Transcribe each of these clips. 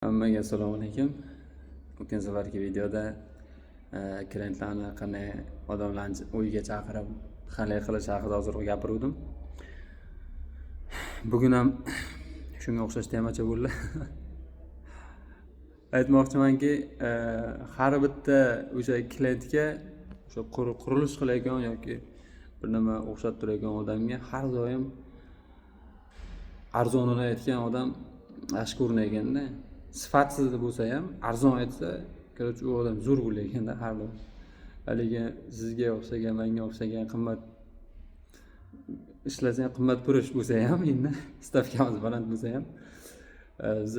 Hammaga assalomu alaykum. O'tgan safargi videoda klientlarni qanday odamlarni uyiga chaqirib, qanday qilish haqida hozirgi gapirdim. Bugun ham shunga o'xshash temacha bo'ldi. Aytmoqchimanki, har bitta o'sha klientga o'sha qurilish qilayotgan yoki bir nima o'xshatib turadigan odamga har doim arzonini aytgan odam yaxshi ko'rinaganda, sifatsiz bo'lsa ham arzon aytsa, короче, u odam zo'r bo'layotganda har doim. Haligi sizga o'xshagan, menga o'xshagan qimmat ishlasang qimmat purish bo'lsa ham, endi stavkamiz baland bo'lsa ham biz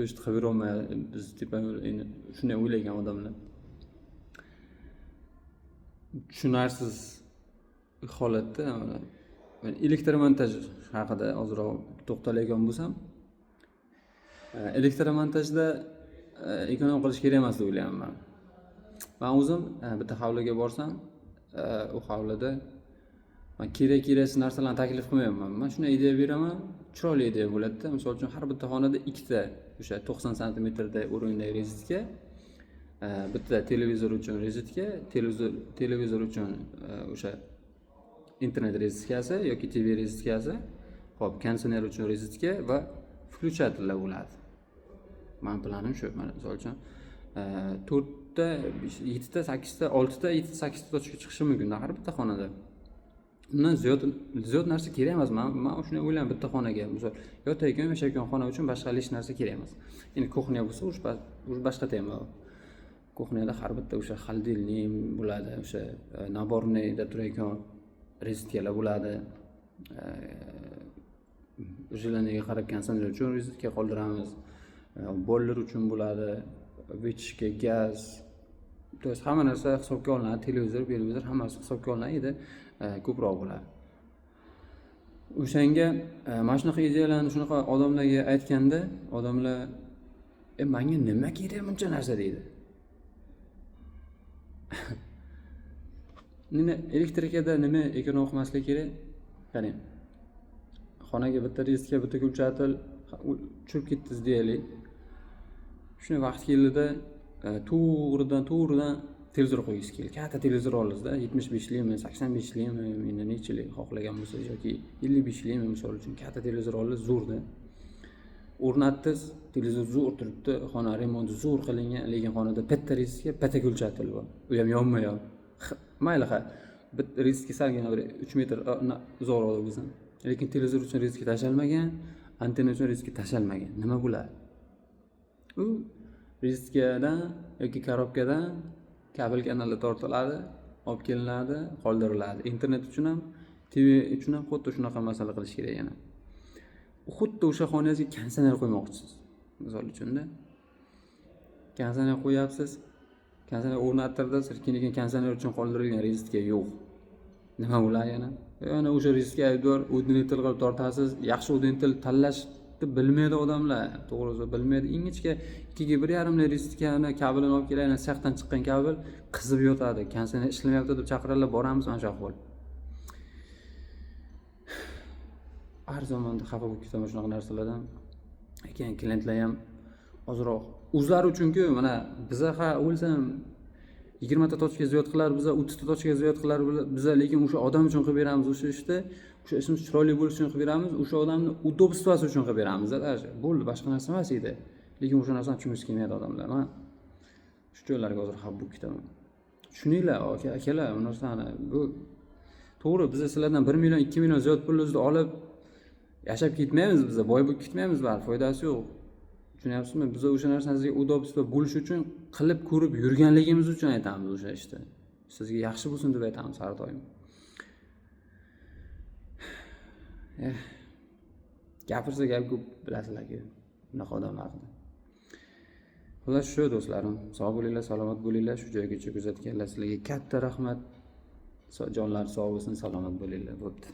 o'shni qilib yurolmaymiz. Biz tipa endi shunday o'ylagan odamlar. Tushunarsiz holatda men elektromontaj haqida ozroq to'xtaladigan bo'lsam, elektromontajda ekonom qilish kerak emas deb o'ylayman. Men o'zim bitta hovliga borsam, u hovlida men kerak-keraksiz narsalarni taklif qilmayman. Men shunday ideya beraman, chiroyli ideya bo'ladi-da. Misol uchun har bitta xonada ikkita o'sha 90 santimetrda o'rinli rezitka, bitta televizor uchun rezitka, televizor uchun o'sha internet rezitkasi yoki TV rezitkasi, hop, konditsioner uchun rezitka va включателlar bo'ladi. Men planim shu. Mana misol uchun 4 ta, 7 ta, 8 ta, 6 ta, 7 ta, 8 ta tochka chiqishi mumkin har bitta xonada. Undan ziyod narsa kerak emas. Men shunday o'ylayman, bitta xonaga, misol yotayotgan, yashayotgan xona uchun boshqa hech narsa kerak emas. Endi kuxnya bo'lsa, ush boshqa tema. Kuxnyada har bitta o'sha xolodilnik bo'ladi, o'sha naborniyda turadigan rezitkalar bo'ladi. O'shalarga qarab konditsioner uchun rezitka qoldiramiz. Boiler uchun bo'ladi, vechka, gaz. To есть hamma narsa hisobga olinadi, televizor hammasi hisobga olinadi, ko'proq bo'ladi. O'shanga mana shunaqa ideyalarni shunaqa odamlarga aytganda, odamlar menga nima kerak buncha narsa deydi. Nima elektrikada nima ekonom qilmaslik kerak? Qani xonaga bitta rezitka, bitta включатель tushib ketdingiz deylik. Shunday vaqt keldida to'g'ridan televizor qo'yingiz keldi. Katta televizor oldingizda, 75likmi, 85likmi, endi nechalik xohlagan bo'lsangiz yoki 55likmi misol uchun katta televizor oldingiz, zo'rda. O'rnatdingiz, televizor zo'r turibdi, xona remonti zo'r qilingan, lekin xonada bitta rezitka, bitta включатель bor. U ham yonma-yon. Mayli, bitta rezitka salgina 3 metr uzoqroqda bo'lsin. Lekin televizor uchun rezitka tashalmagan, antenna uchun rezitka tashalmagan. Nima bo'ladi? U rezitkadan yoki korobkadan kabel kanalga tortiladi, olib kelinadi, qoldiriladi. Internet uchun ham, TV uchun ham xuddi shunaqa masala qilish kerak yana. Xuddi o'sha xonangizga konditsioner qo'ymoqchisiz. Misol uchun-da. Konditsioner qo'yapsiz, konditsioner o'rnattirdingiz, lekin konditsioner uchun qoldirilgan rezitka yo'q. Nima bo'ladi yana? Yana o'sha rezitka aybdor, udnitel qilib tortasiz. Yaxshi udnitel tanlashni bilmaydi odamlar. To'g'risi bilmaydi. Ingichka 2 ga 1,5 rezitkani kabelini olib keladi, sexdan chiqqan kabel qizib yotadi. Konditsioner ishlamayapti deb chaqiradilar, boramiz mana shu ahvol. Har zamonda xafa bo'lib ketaman shunaqa narsalardan. Lekin klientlar ham ozroq o'zlari uchun-ku, mana biza o'lsam 20 ta tochka ziyod qilar, biza 30 ta tochka ziyod qilar, biza lekin o'sha odam uchun qilib beramiz, o'sha ishda o'sha ishimiz chiroyli bo'lishi uchun qilib beramiz, o'sha odamni udobstvasi uchun qilib beramiz. Bo'ldi, boshqa narsa emas edi. Lekin o'sha narsani tushunishga kelmaydi odamlar. Men shu joylarga hozir xafa bo'lib ketaman. Tushuninglar, akalar, bu narsani bu to'g'ri, biz sizlardan 1 million, 2 million ziyod pulingizni olib yashab ketmaymiz, biz boy bo'lib ketmaymiz, bari foydasi yo'q. Tushunyapsizmi? Biz o'sha narsani sizga udobstvo bo'lish uchun qilib ko'rib yurganligimiz uchun aytamiz o'sha ishda. Sizga yaxshi bo'lsin deb aytamiz har doim. Gapirsa gap ko'p, bilasizlar-ku, bunaqa odamlar haqida. Xullas shu do'stlarim, sog' bo'linglar, salomat bo'linglar. Shu joygacha kuzatganlar sizlarga katta rahmat. Jonlar sog' bo'lsin, salomat bo'linglar. Bo'pti.